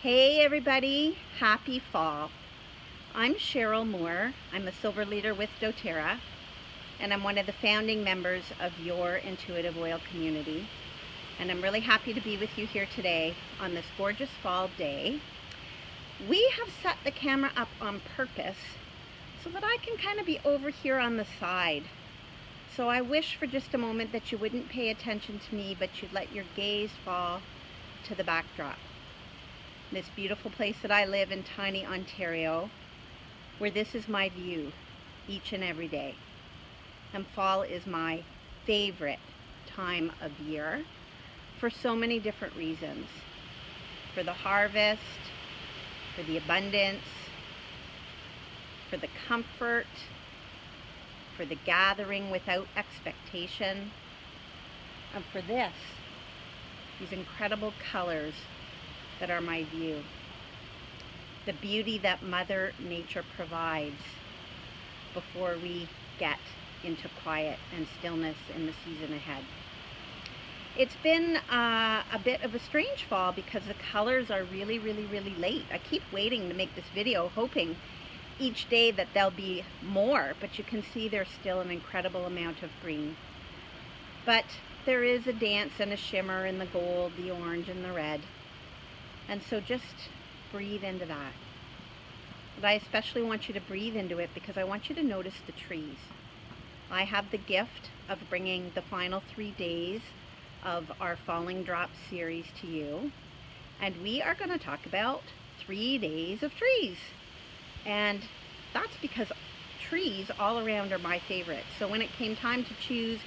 Hey everybody, happy fall. I'm Cheryl Moore. I'm a silver leader with doTERRA, and I'm one of the founding members of your intuitive oil community. And I'm really happy to be with you here today on this gorgeous fall day. We have set the camera up on purpose so that I can kind of be over here on the side. So I wish for just a moment that you wouldn't pay attention to me, but you'd let your gaze fall to the backdrop. This beautiful place that I live in, tiny Ontario, where this is my view each and every day. And fall is my favorite time of year for so many different reasons. For the harvest, for the abundance, for the comfort, for the gathering without expectation, and for these incredible colors that are my view. The beauty that Mother Nature provides before we get into quiet and stillness in the season ahead. It's been a bit of a strange fall because the colors are really late. I keep waiting to make this video, hoping each day that there'll be more, but you can see there's still an incredible amount of green. But there is a dance and a shimmer in the gold, the orange, and the red. And so just breathe into that. But I especially want you to breathe into it because I want you to notice the trees. I have the gift of bringing the final 3 days of our Falling Drops series to you. And we are going to talk about 3 days of trees. And that's because trees all around are my favorite. So when it came time to choose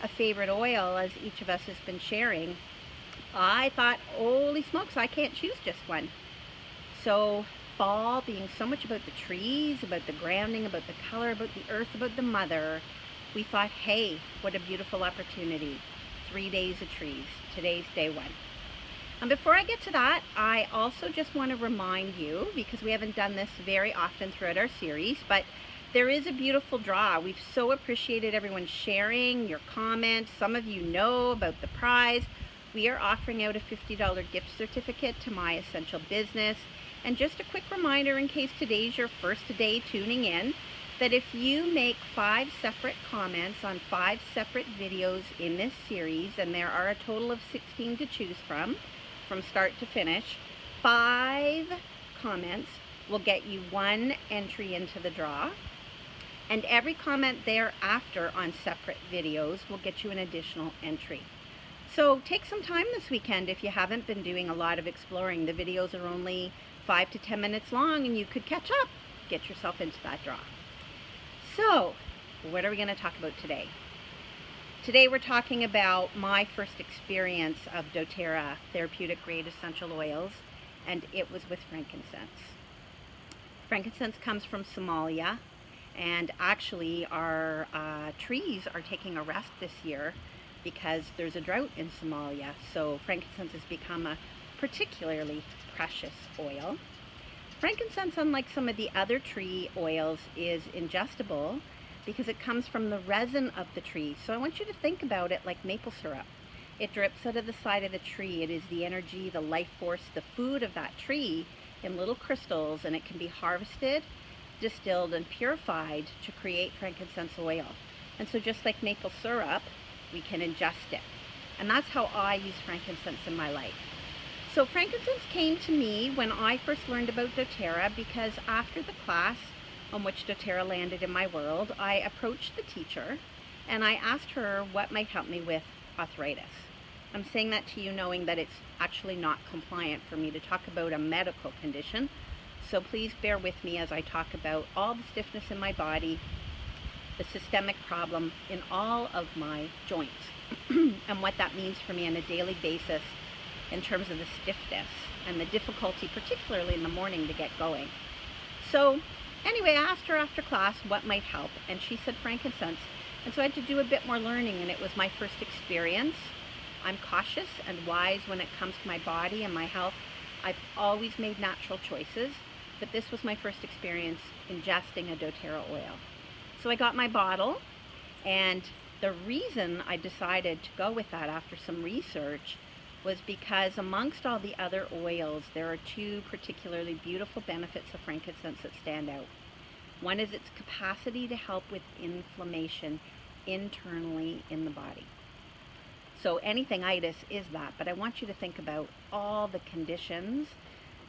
a favorite oil, as each of us has been sharing, I thought, holy smokes, I can't choose just one. So fall being so much about the trees, about the grounding, about the color, about the earth, about the mother, we thought, hey, what a beautiful opportunity. 3 days of trees. Today's day one. And before I get to that, I also just want to remind you, because we haven't done this very often throughout our series, but there is a beautiful draw. We've so appreciated everyone sharing your comments. Some of you know about the prize. We are offering out a $50 gift certificate to My Essential Business. And just a quick reminder, in case today's your first day tuning in, that if you make 5 separate comments on 5 separate videos in this series, and there are a total of 16 to choose from start to finish, 5 comments will get you 1 entry into the draw. And every comment thereafter on separate videos will get you an additional entry. So take some time this weekend if you haven't been doing a lot of exploring. The videos are only 5 to 10 minutes long and you could catch up. Get yourself into that draw. So, what are we going to talk about today? Today we're talking about my first experience of doTERRA therapeutic grade essential oils, and it was with frankincense. Frankincense comes from Somalia, and actually our trees are taking a rest this year because there's a drought in Somalia, so frankincense has become a particularly precious oil. Frankincense, unlike some of the other tree oils, is ingestible because it comes from the resin of the tree. So I want you to think about it like maple syrup. It drips out of the side of the tree. It is the energy, the life force, the food of that tree in little crystals, and it can be harvested, distilled, and purified to create frankincense oil. And so just like maple syrup, we can ingest it. And that's how I use frankincense in my life. So frankincense came to me when I first learned about doTERRA because after the class on which doTERRA landed in my world, I approached the teacher and I asked her what might help me with arthritis. I'm saying that to you knowing that it's actually not compliant for me to talk about a medical condition. So please bear with me as I talk about all the stiffness in my body, the systemic problem in all of my joints, and what that means for me on a daily basis in terms of the stiffness and the difficulty, particularly in the morning, to get going. So anyway, I asked her after class what might help, and she said frankincense. And so I had to do a bit more learning, and it was my first experience. I'm cautious and wise when it comes to my body and my health. I've always made natural choices, but this was my first experience ingesting a doTERRA oil. So I got my bottle, and the reason I decided to go with that after some research was because amongst all the other oils, there are two particularly beautiful benefits of frankincense that stand out. One is its capacity to help with inflammation internally in the body. So anything itis is that, but I want you to think about all the conditions,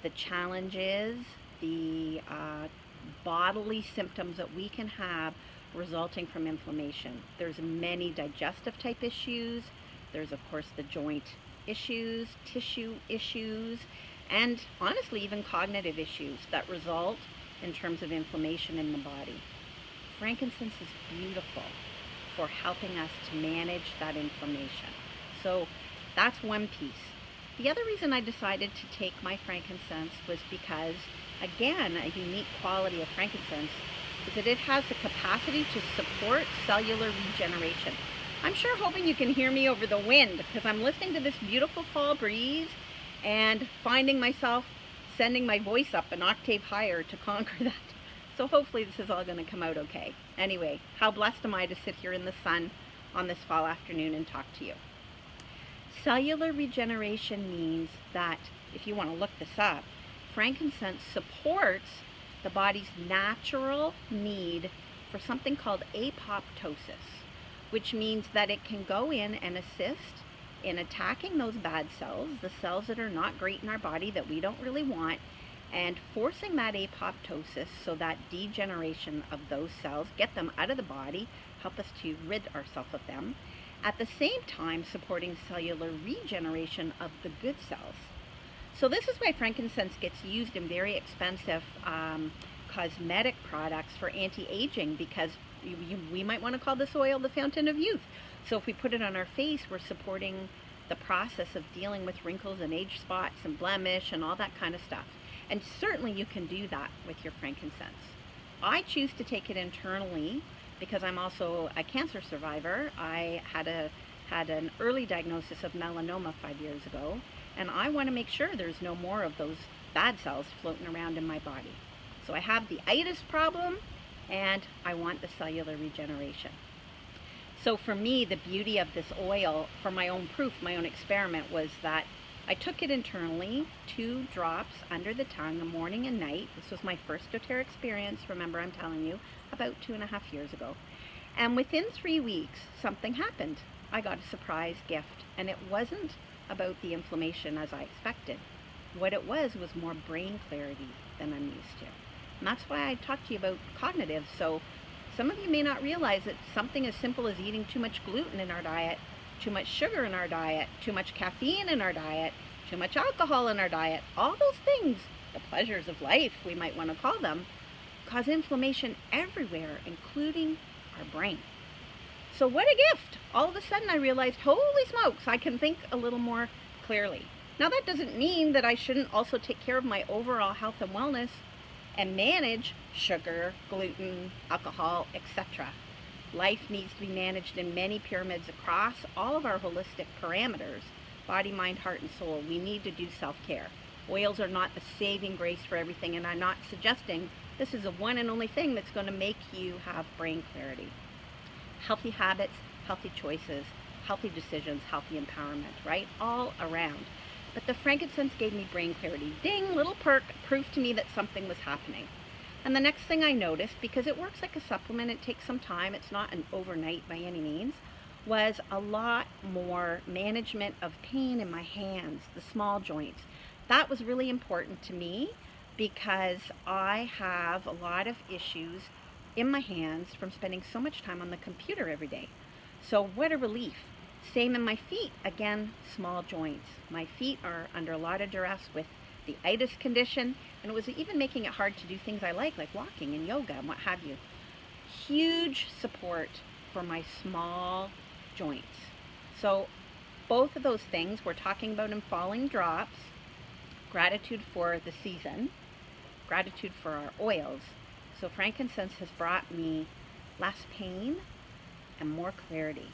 the challenges, the bodily symptoms that we can have resulting from inflammation. There's many digestive type issues. There's of course the joint issues, tissue issues, and honestly even cognitive issues that result in terms of inflammation in the body. Frankincense is beautiful for helping us to manage that inflammation. So that's one piece. The other reason I decided to take my frankincense was because, again, a unique quality of frankincense is that it has the capacity to support cellular regeneration. I'm sure hoping you can hear me over the wind because I'm listening to this beautiful fall breeze and finding myself sending my voice up an octave higher to conquer that. So hopefully this is all going to come out okay. Anyway, how blessed am I to sit here in the sun on this fall afternoon and talk to you. Cellular regeneration means that, if you want to look this up, frankincense supports the body's natural need for something called apoptosis, which means that it can go in and assist in attacking those bad cells, the cells that are not great in our body that we don't really want, and forcing that apoptosis, so that degeneration of those cells, get them out of the body, help us to rid ourselves of them, at the same time supporting cellular regeneration of the good cells. So this is why frankincense gets used in very expensive cosmetic products for anti-aging, because we might want to call this oil the fountain of youth. So if we put it on our face, we're supporting the process of dealing with wrinkles and age spots and blemish and all that kind of stuff. And certainly you can do that with your frankincense. I choose to take it internally because I'm also a cancer survivor. I had an early diagnosis of melanoma 5 years ago, and I want to make sure there's no more of those bad cells floating around in my body. So I have the itis problem, and I want the cellular regeneration. So for me, the beauty of this oil, for my own proof, my own experiment, was that I took it internally, 2 drops under the tongue, morning and night. This was my first doTERRA experience, remember I'm telling you, about 2.5 years ago. And within 3 weeks, something happened. I got a surprise gift, and it wasn't about the inflammation as I expected. What it was more brain clarity than I'm used to. And that's why I talked to you about cognitive. So some of you may not realize that something as simple as eating too much gluten in our diet, too much sugar in our diet, too much caffeine in our diet, too much alcohol in our diet, all those things, the pleasures of life we might want to call them, cause inflammation everywhere, including our brain. So what a gift! All of a sudden I realized, holy smokes, I can think a little more clearly. Now that doesn't mean that I shouldn't also take care of my overall health and wellness and manage sugar, gluten, alcohol, etc. Life needs to be managed in many pyramids across all of our holistic parameters, body, mind, heart, and soul. We need to do self-care. Oils are not the saving grace for everything, and I'm not suggesting this is a one and only thing that's going to make you have brain clarity. Healthy habits, healthy choices, healthy decisions, healthy empowerment, right? All around. But the frankincense gave me brain clarity. Ding, little perk, proof to me that something was happening. And the next thing I noticed, because it works like a supplement, it takes some time, it's not an overnight by any means, was a lot more management of pain in my hands, the small joints. That was really important to me because I have a lot of issues in my hands from spending so much time on the computer every day. So what a relief. Same in my feet, again, small joints. My feet are under a lot of duress with the itis condition, and it was even making it hard to do things I like walking and yoga and what have you. Huge support for my small joints. So both of those things we're talking about in falling drops, gratitude for the season, gratitude for our oils. So frankincense has brought me less pain and more clarity.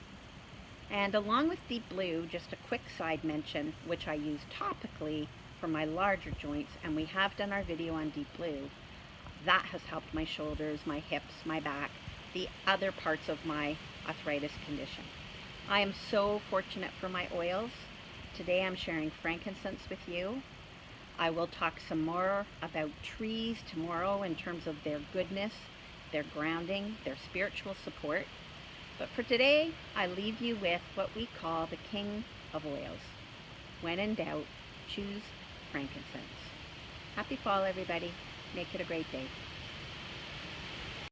And along with Deep Blue, just a quick side mention, which I use topically for my larger joints, and we have done our video on Deep Blue, that has helped my shoulders, my hips, my back, the other parts of my arthritis condition. I am so fortunate for my oils. Today I'm sharing frankincense with you. I will talk some more about trees tomorrow in terms of their goodness, their grounding, their spiritual support. But for today, I leave you with what we call the king of oils. When in doubt, choose frankincense. Happy fall, everybody. Make it a great day.